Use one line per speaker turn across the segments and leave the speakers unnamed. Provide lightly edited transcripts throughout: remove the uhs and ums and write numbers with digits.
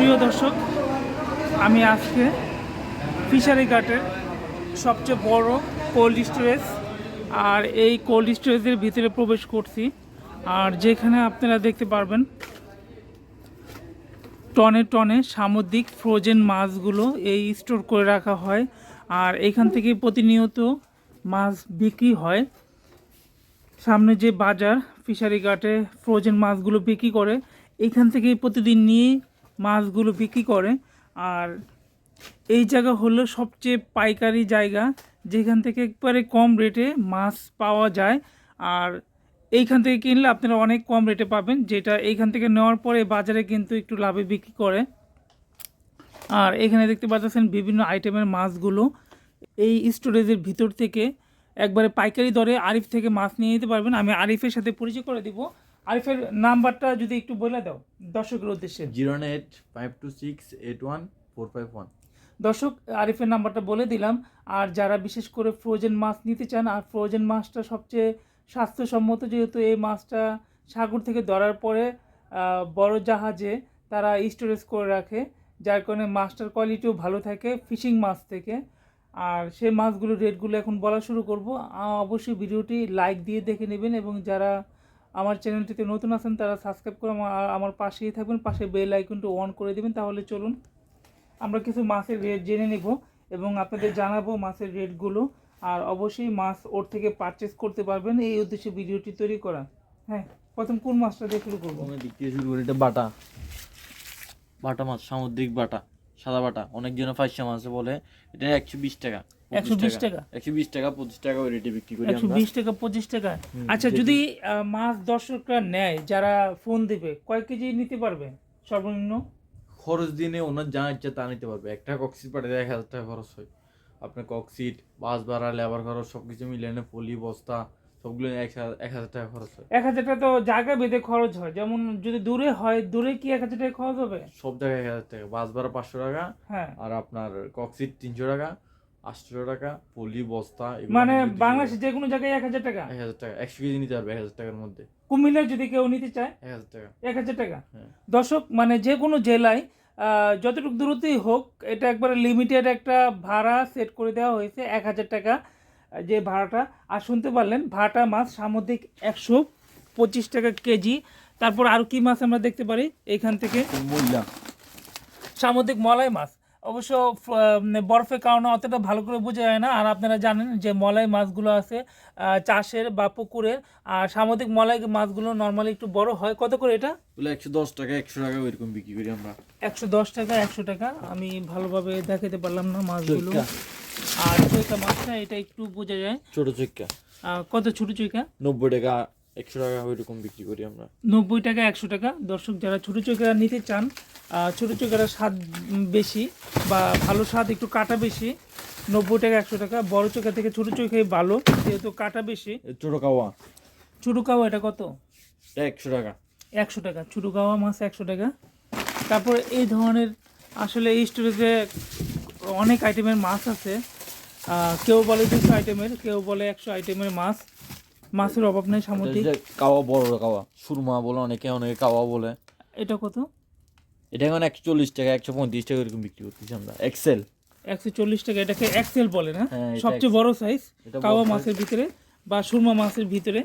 প্রিয় দর্শক, আমি আজকে ফিশারি ঘাটের সবচেয়ে বড় কোল্ড স্টোরেজ আর এই কোল্ড স্টোরেজের ভিতরে প্রবেশ করছি। আর যেখানে আপনারা দেখতে পারবেন টনে টনে সামুদ্রিক ফ্রোজেন মাছগুলো এই স্টোর করে রাখা হয়। আর এখান থেকে প্রতিনিয়ত মাছ বিক্রি হয়। সামনে যে বাজার, ফিশারি ঘাটে ফ্রোজেন মাছগুলো বিক্রি করে, এইখান থেকেই প্রতিদিন নিয়ে মাছগুলো বিক্রি করে। আর এই জায়গা হলো সবচেয়ে পাইকারি জায়গা, যেখান থেকে একবারে কম রেটে মাছ পাওয়া যায়। আর এইখান থেকে কিনলে আপনারা অনেক কম রেটে পাবেন, যেটা এইখান থেকে নেওয়ার পরে বাজারে কিন্তু একটু লাভে বিক্রি করে। আর এখানে দেখতে পাচ্ছেন বিভিন্ন আইটেমের মাছগুলো এই স্টোরেজের ভিতর থেকে একবারে পাইকারি দরে আরিফ থেকে মাছ নিয়ে নিতে পারবেন। আমি আরিফের সাথে পরিচয় করে দিব। আরিফের নাম্বারটা যদি একটু বলে দাও দর্শকের উদ্দেশ্যে।
09852681451।
দর্শক, আরিফের নাম্বারটা বলে দিলাম। আর যারা বিশেষ করে ফ্রোজেন মাছ নিতে চান, আর ফ্রোজেন মাছটা সবচেয়ে স্বাস্থ্যসম্মত, যেহেতু এই মাছটা সাগর থেকে ধরার পরে বড় জাহাজে তারা স্টোরেজ করে রাখে, যার কারণে মাছটার কোয়ালিটিও ভালো থাকে ফিশিং মাছ থেকে। আর সেই মাছগুলোর রেটগুলো এখন বলা শুরু করব। অবশ্যই ভিডিওটি লাইক দিয়ে দেখে নেবেন, এবং যারা আমার চ্যানেলটিতে নতুন আছেন তারা সাবস্ক্রাইব করে আমার পাশেই থাকবেন, পাশে বেল আইকনটি অন করে দেবেন। তাহলে চলুন আমরা কিছু মাছের রেট জেনে নেব এবং আপনাদের জানাবো মাছের রেটগুলো। আর অবশ্যই মাছ ওর থেকে পারচেস করতে পারবেন, এই উদ্দেশ্যে ভিডিওটি তৈরি করা। হ্যাঁ, প্রথম কোন মাছটা দিয়ে শুরু করবো?
এটা বাটা বাটা মাছ, সামুদ্রিক বাটা, সাদা বাটা। অনেকজনে ফাইসা মাছ বলে। এটা 120 টাকা।
120 টাকা,
120 টাকা, 25 টাকা ওই রেটে বিক্রি করি আমরা।
120 টাকা, 25 টাকা। আচ্ছা, যদি মাছ দর্শকরা নেয়, যারা ফোন দেবে, কয় কেজি নিতে পারবে সর্বনিম্ন?
খরচ দিনে ওনার যা ইচ্ছা তা নিতে পারবে। একটা কক্সিট পাঠাতে 1000 টাকা খরচ হয়। আপনার কক্সিট, বাস ভাড়া, লেবার খরচ সবকিছু মিলিয়ে পলি, বস্তা সবগুলো 1000 টাকা খরচ হয়।
1000 টাকা তো জায়গা বেঁধে খরচ হয়। যেমন যদি দূরে হয়, দূরে কি 1000 টাকা খরচ হবে?
সব জায়গায় 1000 টাকা। বাস ভাড়া 500 টাকা,
হ্যাঁ।
আর আপনার কক্সিট 300 টাকা, 800 টাকা, পলি, বস্তা,
মানে বাংলাদেশে যে কোনো জায়গায় 1000 টাকা।
1000 টাকা 100 কেজি নিতে পারবে 1000 টাকার মধ্যে।
কুমিল্লার যদি কেউ নিতে চায়
1000 টাকা।
1000 টাকা।
হ্যাঁ।
দর্শক, মানে যে কোনো জেলায় যতটুকু দূরত্বই হোক, এটা একবারে লিমিটেড একটা ভাড়া সেট করে দেওয়া হয়েছে, 1000 টাকা যে ভাড়াটা। আর শুনতে পারলেন, ভাটা মাছ সামুদ্রিক 125 টাকা কেজি। তারপর আর কি মাছ আমরা দেখতে পারি এখান থেকে? সামুদ্রিক মলাই মাছ। অবশ্য বরফের কারণে অতটা ভালো করে বোঝা যায় না। আর আপনারা জানেন যে মলাই মাছগুলো আছে চাষের বা পুকুরের। আর সামুদ্রিক মলাই মাছগুলো নর্মালি একটু বড় হয়। কত করে এটা?
110 টাকা, 100 টাকা এরকম বিক্রি করি আমরা।
110 টাকা, 100 টাকা। আমি ভালোভাবে দেখাতে পারলাম না মাছগুলো। আর চৈকা মাছটা, এটা একটু বোঝা যায়।
ছোট চৈকা।
কত ছোট চৈকা?
90 টাকা, 100 টাকা ওইরকম বিক্রি করি আমরা।
90 টাকা, 100 টাকা। দর্শক, যারা ছোটো চৈকা নিতে চান, ছোটো চৈকার স্বাদ বেশি বা ভালো স্বাদ, একটু কাটা বেশি, 90 টাকা, 100 টাকা। বড় চৈকা থেকে ছোটো চৈকাই ভালো, যেহেতু কাটা বেশি।
ছোট কাওয়া।
ছোটো কাওয়া এটা কত?
100 টাকা।
100 টাকা ছোটো কাওয়া মাছ, 100 টাকা। তারপর এই ধরনের আসলে এই স্টোরেজে অনেক আইটেমের মাছ আছে। কেউ বলে 200 আইটেমের, কেউ বলে 100 আইটেমের মাছ। মাছের অভাব নেই সামুদ্রিক।
কাওয়া, বড় কাওয়া, সুরমা বলে অনেকে, অনেকে কাওয়া বলে।
এটা কত?
এটা এখন 140 টাকা, 135 টাকা এরকম বিক্রি করতেছি আমরা। এক্সেল
140 টাকা। এটাকে এক্সেল বলে না?
হ্যাঁ,
সবচেয়ে বড় সাইজ কাওয়া মাছের ভিতরে বা সুরমা মাছের ভিতরে।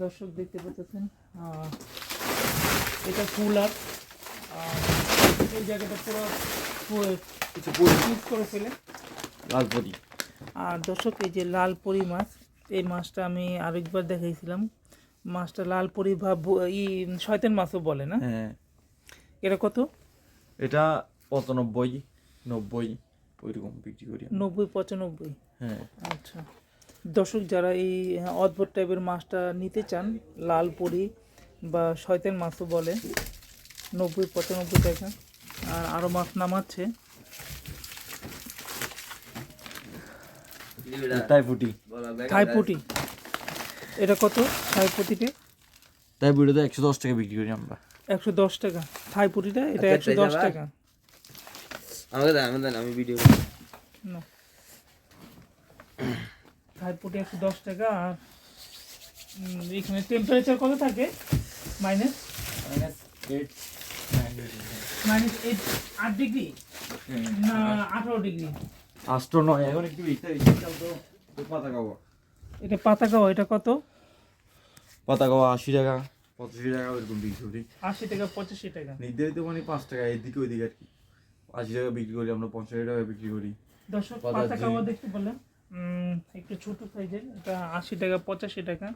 দর্শক দেখতে পাচ্ছেন, এটা কুলার। এই জায়গাটা পুরো কিছু পিস করে ফেলে
লালপরি।
আর দর্শক, এই যে লালপরি মাছ, এই মাছটা আমি আরেকবার দেখাইছিলাম। মাছটা লালপরি বা শয়তান মাছও বলে না?
হ্যাঁ।
এটা কত?
এটা 95, 90 ওইরকম বিক্রি করি।
90, 95।
হ্যাঁ।
আচ্ছা দর্শক, যারা এই অদ্ভুত টাইপের মাছটা নিতে চান, লালপরি বা শয়তান মাছও বলে, 90, 95 টাকা। আর আরও মাছ নামাচ্ছে। থাইপুটি, এটা কত? থাইপুটিতে
110 টাকা বিক্রি করি আমরা।
110 টাকা থাইপুটিটা, এটা 110 টাকা।
আমি ভিডিও
না, থাইপুটি 110 টাকা। আর এখানে টেম্পারেচার কত থাকে? মাইনাস
-8
-8 8 ডিগ্রি না 18 ডিগ্রি?
আষ্ট্র নয়, এখন একটু ইচ্ছা তো পাতা খাওয়া।
এটা পাতাকাওয়া, এটা কত?
পাতা খাওয়া 80 টাকা 85 টাকা ওইরকম বিক্রি করি।
80 টাকা 85 টাকা।
নির্ধারিত মানে 5 টাকা এদিকে ওইদিকে আর কি। 80 টাকা বিক্রি করি আমরা, 85 টাকা বিক্রি করি।
দর্শক
পাতা
পাতাকাওয়া দেখতে পেলেন, একটু ছোট সাইজের, এটা 80 টাকা 85 টাকা।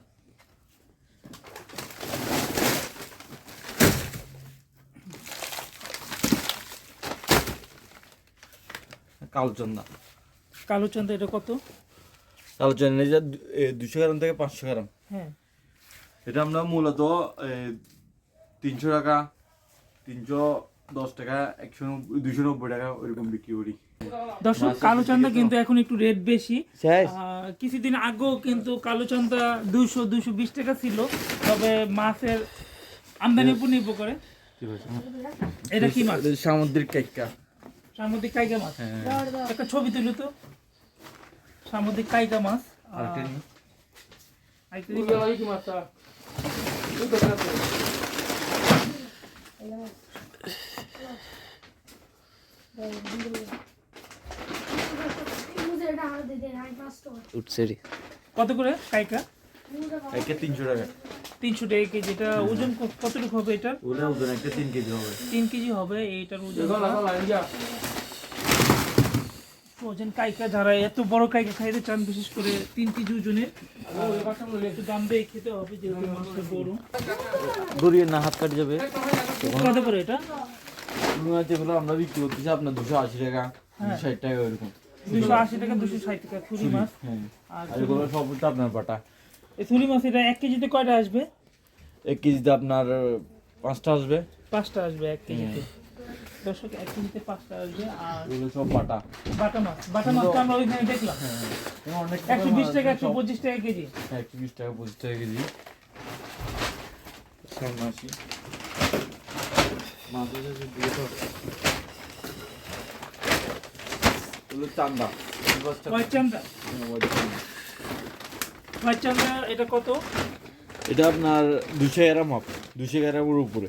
কালোচন্দা,
কালোচন্দা এটা কত?
কালোচন্দা এটা 200 গ্রাম থেকে 500 গ্রাম।
হ্যাঁ,
এটা আমরা মূলত 300 টাকা 310 টাকা 190 290 টাকা ওইরকম বিক্রি করি।
দর্শক কালোচন্দা কিন্তু এখন একটু রেট বেশি।
শেষ।
কিছুদিন আগেও কিন্তু কালোচন্দা 200-220 টাকা ছিল, তবে মাছের আমদানির উপর নির্ভর করে। এটা কি মাছ?
সামুদ্রিক কাইকা।
সামুদ্রিক কাইকা মাছ। একটা ছবি তুলো তো, সামুদ্রিক কাইকা মাছ।
আরেকটা নিই।
কত করে কাইকা?
একটা 300 টাকা।
300 টাকা কেজি। এটা ওজন কতটুকু হবে এটার?
ওটা ওজন একটা 3 কেজি হবে।
3 কেজি হবে এইটার ওজন। ওজন কাইকা, যারা এত বড় কাইকা খাইতে চান, বিশেষ করে 3 কেজি ওজনের, একটু দাম দিয়ে খেতে হবে যেহেতু মাছটা বড়।
দড়িয়ে না হাত কাটে যাবে।
কত করে এটা?
যেগুলো আমরা বিক্রি করতেছি আপনার 280 টাকা 260 টাকা ওইরকম।
280 টাকা 260 টাকা থুরি মাছ।
হ্যাঁ,
আর
আর এগুলো সব তো আপনার বাটা।
এই থুরি মাছ এটা 1 কেজিতে কয়টা আসবে?
1 কেজিতে আপনার 5টা আসবে।
5টা আসবে 1 কেজিতে। দর্শক 1 কেজিতে 5টা আসবে। আর
এগুলো সব বাটা।
বাটা মাছ, বাটা মাছটা আমরা ওইখানে দেখলাম
অনেক
120 টাকা 125 টাকা কেজি।
120 টাকা 25 টাকা কেজি। মাছি মাছের দিয়ে তো এগুলো চান্দা।
হোয়াইট চান্দা, হোয়াইট চান্দা এটা কত?
এটা আপনার 200 গ্রাম হবে, 200 গ্রামের উপরে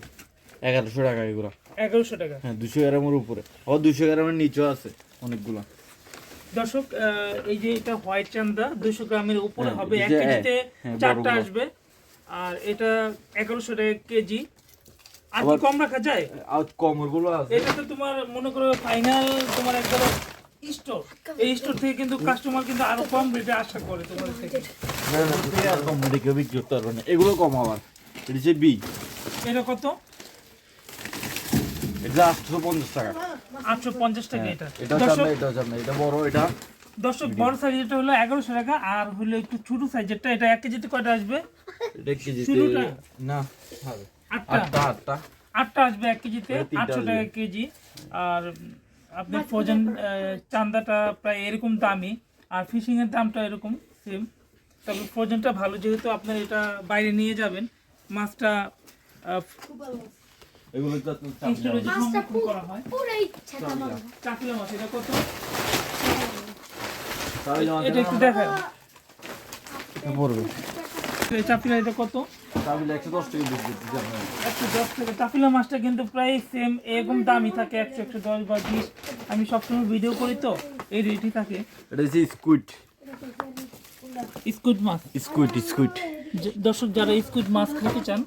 1100 টাকা এগুলো।
1100 টাকা।
হ্যাঁ, 200 গ্রামের উপরে, আবার 200 গ্রামের নিচেও আছে অনেকগুলো।
দর্শক এই যে এটা হোয়াইট চান্দা 200 গ্রামের উপরে
হ্যাঁ,
হবে,
এই
1
যে,
কেজিতে
হ্যাঁ,
4টা
বড়গুলো।
আসবে। আর এটা 1100 টাকা কেজি। আর কি
আবার-
কম রাখা যায়?
আর কমের গুলো আছে।
এটা তো তোমার মনে করো ফাইনাল তোমার একবার স্টোর, এই স্টোর থেকে কিন্তু কাস্টমার কিন্তু আরো কম রেটে আশা করে তোমার থেকে।
আর কম রেটে কেউ বিক্রি করতে পারবে না, এগুলো কম আবার। এটা হচ্ছে বি,
এটা কত?
এটা 850 টাকা।
850 টাকা এটা।
এটা
দর্শক,
এটা বড়। এটা
দর্শক বড় সাইজেরটা হলো 1100 টাকা, আর হলো একটু ছোট সাইজেরটা এটা 1 কেজিতে কয়টা আসবে?
এটা কেজিতে
শুরুটা?
না হবে
8টা।
8টা
8টা আসবে 1 কেজিতে,
এটা 3টা
800 টাকা
আসবে।
কেজি। আর আপনার ফ্রোজেন চান্দাটা প্রায় এরকম দামই, আর ফিশিং এর দামটা এরকম সেম। তবে ফ্রোজেনটা ভালো, যেহেতু আপনার এটা বাইরে নিয়ে যাবেন, মাছটা
এগুলো তো
স্টোরেজে সংরক্ষণ করা হয়।
পুরাই ছাতা মারবো।
চাকলা মাছ এটা কত?
তাহলে
এটা একটু দেখায়।
পড়বে
এই চাপিলা এটা কত?
তাহলে 110 টাকা বিক্রি করতে হবে।
110 টাকা। চাপিলা মাছটা কিন্তু প্রায় সেম এরকম দামই থাকে, 100, 110 বা 20। আমি সবসময় ভিডিও করি তো এই রেটই থাকে।
এটা হচ্ছে স্কুইড।
স্কুইড মাছ।
স্কুইড
দর্শক যারা স্কুইড মাছ খেতে চান,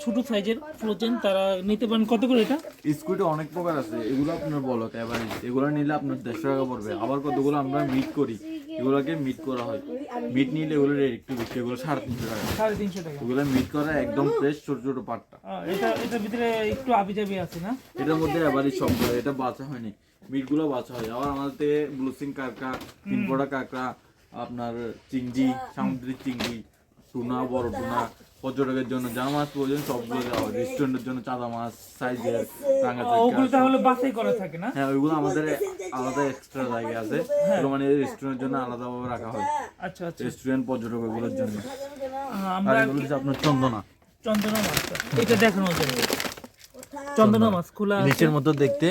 ছোট সাইজের ফ্রোজেন, তারা নিতে পারেন। কত করে এটা?
স্কুইডে অনেক প্রকার আছে, এগুলো আপনার বলো এভারেজ, এগুলো নিলে আপনার 150 টাকা পড়বে। আবার কতগুলো আমরা মিট করি, এগুলোকে মিট করা হয়। মিট নিলে এগুলো রেট একটু বেশি, এগুলো 350 টাকা।
350 টাকা।
এগুলো মিট করা একদম ফ্রেশ, ছোট ছোট পাটটা।
এটার ভিতরে একটু আবিজাবি আছে না?
এটার মধ্যে এভারেজ সব ধরে, এটা বাঁচা হয়নি, মিটগুলো বাঁচা হয়। আবার আমাদের থেকে ব্লুসিং কাঁকড়া, তিনপড়া কাঁকড়া, আপনার চিংড়ি, সামুদ্রিক চিংড়ি, টুনা, বড় টুনা, পর্যটকের জন্য যা মাছ প্রয়োজন সবগুলো দেওয়া হয়। রেস্টুরেন্টের জন্য চাঁদা মাছ, সাইজের, রাঙা
ওগুলো
চিংড়ি।
তাহলে বাছাই করা থাকে না?
হ্যাঁ, ওইগুলো আমাদের আলাদা এক্সট্রা জায়গা আছে, ওগুলো মানে রেস্টুরেন্টের জন্য আলাদাভাবে রাখা হয়।
আচ্ছা আচ্ছা।
রেস্টুরেন্ট, পর্যটক এগুলোর জন্য। আর
আমরা
এগুলো হচ্ছে আপনার চন্দনা,
চন্দনা মাছ, এটা দেখানো যাবে। চন্দনা মাছ খোলা আছে।
ইলিশের মতো দেখতে,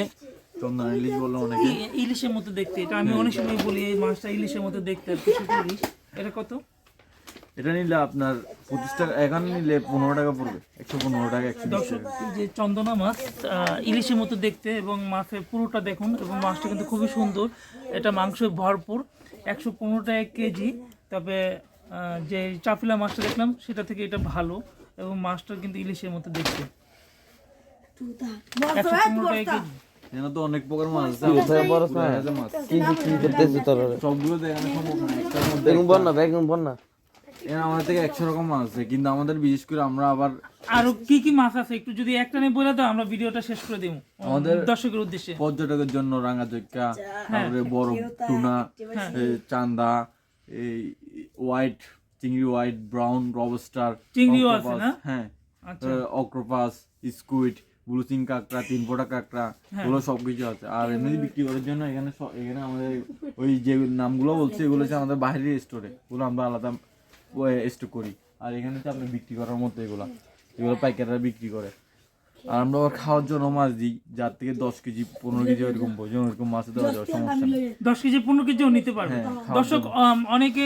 চন্দনা ইলিশ বললো অনেকে।
ইলিশের মতো দেখতে, এটা আমি অনেক সময় বলি এই মাছটা ইলিশের মতো দেখতে, আর কিছু ইলিশ। এটা কত?
এটা নিলে আপনার 25 টাকা, এখানে নিলে 15 টাকা পড়বে, 115 টাকা 120
দর্শক
টাকা।
এই যে চন্দনা মাছ ইলিশের মতো দেখতে, এবং মাছের পুরোটা দেখুন, এবং মাছটা কিন্তু খুবই সুন্দর। এটা মাংস ভরপুর, 115 টাকা কেজি। তবে যে চাপিলা মাছটা দেখলাম সেটা থেকে এটা ভালো, এবং মাছটা কিন্তু ইলিশের মতো দেখতে। 115 টাকা কেজি।
এখানে তো অনেক প্রকার মাছ আছে, মাছ
কি বিক্রি করতেছে তোরা?
সবগুলো দেখানো সম্ভব না, একটার মধ্যে
বেগুন বল না, বেগুন বল না।
এখানে আমাদের থেকে 100 রকম মাছ আছে, কিন্তু আমাদের বিশেষ করে আমরা আবার
আরো কি কি মাছ আছে একটু যদি একটা নিয়ে বলে দাও, আমরা ভিডিওটা শেষ করে দেবো
আমাদের
দর্শকের উদ্দেশ্যে।
পর্যটকের জন্য রাঙা জৈকা, তারপরে বড় টুনা, চান্দা, এই হোয়াইট চিংড়ি, হোয়াইট ব্রাউন লবস্টার,
চিংড়িও আছে না?
হ্যাঁ,
আচ্ছা,
অক্টোপাস, স্কুইড, ব্লুচিং কাঁকড়া, 3 ফোঁটা কাঁকড়া, এগুলো সবকিছু আছে। আর এমনি বিক্রি করার জন্য এখানে এখানে আমাদের ওই যে নামগুলো বলছে এগুলো হচ্ছে আমাদের বাইরের স্টোরে, ওগুলো আমরা আলাদা স্টোর করি। আর এখানে হচ্ছে আপনি বিক্রি করার মতো এগুলো পাইকাররা বিক্রি করে। আর আমরা আবার খাওয়ার জন্য মাছ দিই, যার থেকে 10 কেজি 15 কেজি এরকম প্রয়োজন, ওরকম মাছ দেওয়া যাওয়ার সমস্যা নেই।
10 কেজি 15 কেজিও নিতে পারবে।
হ্যাঁ,
দর্শক অনেকে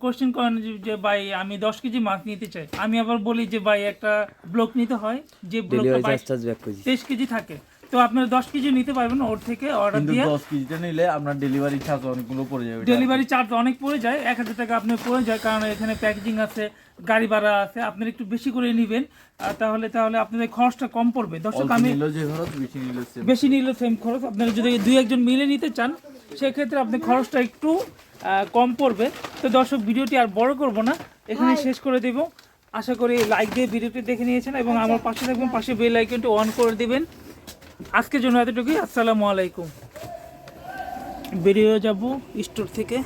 কোশ্চেন করেন যে ভাই আমি 10 কেজি মাছ নিতে চাই। আমি আবার বলি যে ভাই একটা ব্লক নিতে হয়, যে ব্লকটা 23 কেজি থাকে, তো আপনারা 10 কেজি নিতে পারবেন ওর থেকে অর্ডার
কিন্তু
দিয়ে।
10 কেজিটা নিলে আপনার ডেলিভারি চার্জ অনেকগুলো পড়ে যাবে।
ডেলিভারি চার্জ অনেক পড়ে যায়, 1000 টাকা আপনার পড়ে যায়, কারণ এখানে প্যাকেজিং আছে, গাড়ি ভাড়া আছে। আপনারা একটু বেশি করে নেবেন, তাহলে আপনাদের খরচটা কম পড়বে। দর্শক আমি
নিলেও যে খরচ,
বেশি নিলে সেম খরচ। আপনারা যদি 2-1 জন মিলে নিতে চান সেক্ষেত্রে আপনার খরচটা একটু কম পড়বে। তো দর্শক ভিডিওটি আর বড় করব না, এখানে শেষ করে দেব। আশা করি লাইক দিয়ে ভিডিওটি দেখে নিয়েছেন, এবং আমার পাশে থাকবেন, পাশে বেল আইকনটি অন করে দিবেন। আজকের জন্য এতটুকুই। আসসালামু আলাইকুম। বেরিয়ে যাব স্টোর থেকে।